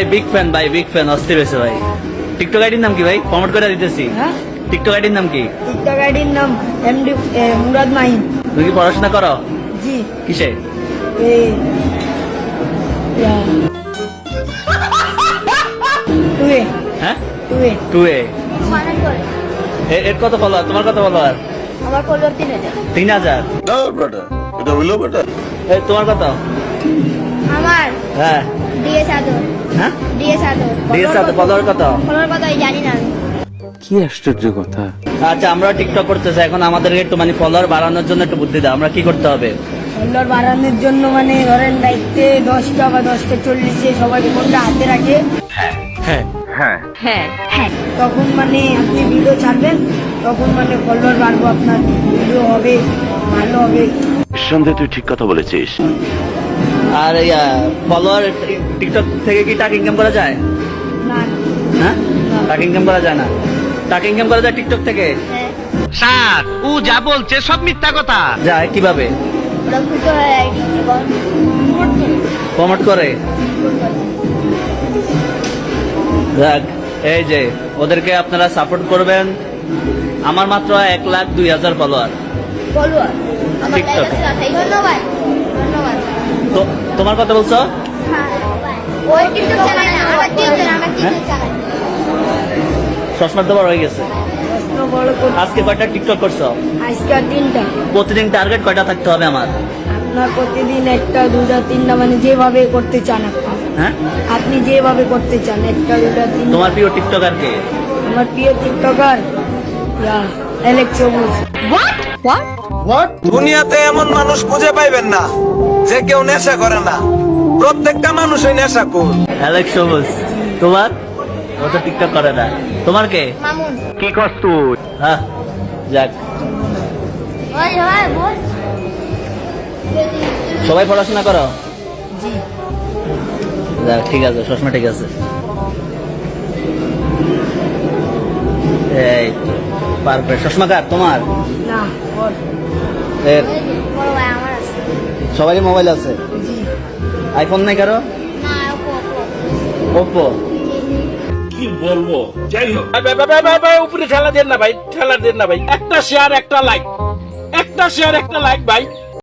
ভাই big fan অস্থির হয়েছে ভাই। টিকটক আইডির নাম কি ভাই? প্রমোট করে দিতেছি। হ্যাঁ, টিকটক আইডির নাম কি? টিকটক আইডির নাম এমডি মুরাদ মাহিন। তুমি কি পড়াশোনা করো? জি। কিসে? এই টুয়ে হ্যাঁ, টুয়ে 2A। এর কত ফলোয়ার? তোমার কত ফলোয়ার? আমার ফলোয়ার 3000। 3000। না বেটা, এটা হইলো বেটা। তোমার কত? আমার হ্যাঁ ডিএস আদর হ্যাঁ, ডিএস আদর ডিএস আছে। ফলোয়ার কত? ফলোয়ার কথা আমি জানি না আমি। কি আশ্চর্য কথা। আচ্ছা, আমরা টিকটক করতেছি এখন, আমাদেরকে একটু মানে ফলোয়ার বাড়ানোর জন্য একটু বুদ্ধি দাও। আমরা কি করতে হবে? ফলোয়ার বাড়ানোর জন্য মানে ধরেন রাইতে 10টা বা 10টা 40-এ সবাই ফোনটা হাতে রাখে, তখন মানে আপনি ভিডিও ছাড়বেন, তখন মানে ফলোয়ার বাড়বো, আপনার ভিডিও হবে, ভালো হবে। নিঃসন্দেহে তুই ঠিক কথা বলেছিস। আর ফলোয়ার টিকটক থেকে কি টাকা ইনকাম করা যায়? না হ্যাঁ, টাকা ইনকাম করা যায় না। টাকা ইনকাম করা যায় টিকটক থেকে? স্যার ও যা বলছে সব মিথ্যা কথা। যায় কিভাবে? ওরা খুঁজতে হয় আইডি জীবন প্রমোট করে। যাক, এই যে ওদেরকে আপনারা সাপোর্ট করবেন। আমার মাত্র 1,02,000 ফলোয়ার ফলোয়ার আমার টিকটক। ধন্যবাদ ধন্যবাদ। তো তোমার কথা বলছো? ওই টিকটক চালাই না, আমার টিকটক চালাই। চশমার তো বড় হয়ে গেছে। প্রশ্ন বড় করে আজকে কয়টা টিকটক করছো? আজকে 3টা। প্রতিদিন টার্গেট কয়টা থাকতে হবে আমার? আপনার প্রতিদিন 1টা 2টা 3টা মানে যেভাবে করতে চান আপনি, হ্যাঁ, আপনি যেভাবে করতে চান 1টা 2টা 3টা। তোমার প্রিয় টিকটকার কে? আমার প্রিয় টিকটকার অ্যালেক্স সবুজ। দুনিয়াতে এমন মানুষ খুঁজে পাইবেন না যে কেউ নেশা করে না। প্রত্যেকটা মানুষই নেশা করে। অ্যালেক্স সবুজ। তোমার? ও তো টিকটক করে না। তোমার কে? মামুন কি কস তুই? হ্যাঁ, যাক, ওই হয় বল। সবাই পড়াশোনা করো? যাক, ঠিক আছে, চশমা ঠিক আছে। এই পারফেক্ট। চশমা কার? তোমার? না ওর। এর বড় ভাই আমার আছে। সবারই মোবাইল আছে? জি। আইফোন নাই কারো? না ওপ্পো? কি বলবো, যাই হোক। ভাই, উপরে ঠেলা দেন না ভাই, ঠেলা দেন না ভাই। একটা শেয়ার একটা লাইক, একটা শেয়ার একটা লাইক ভাই।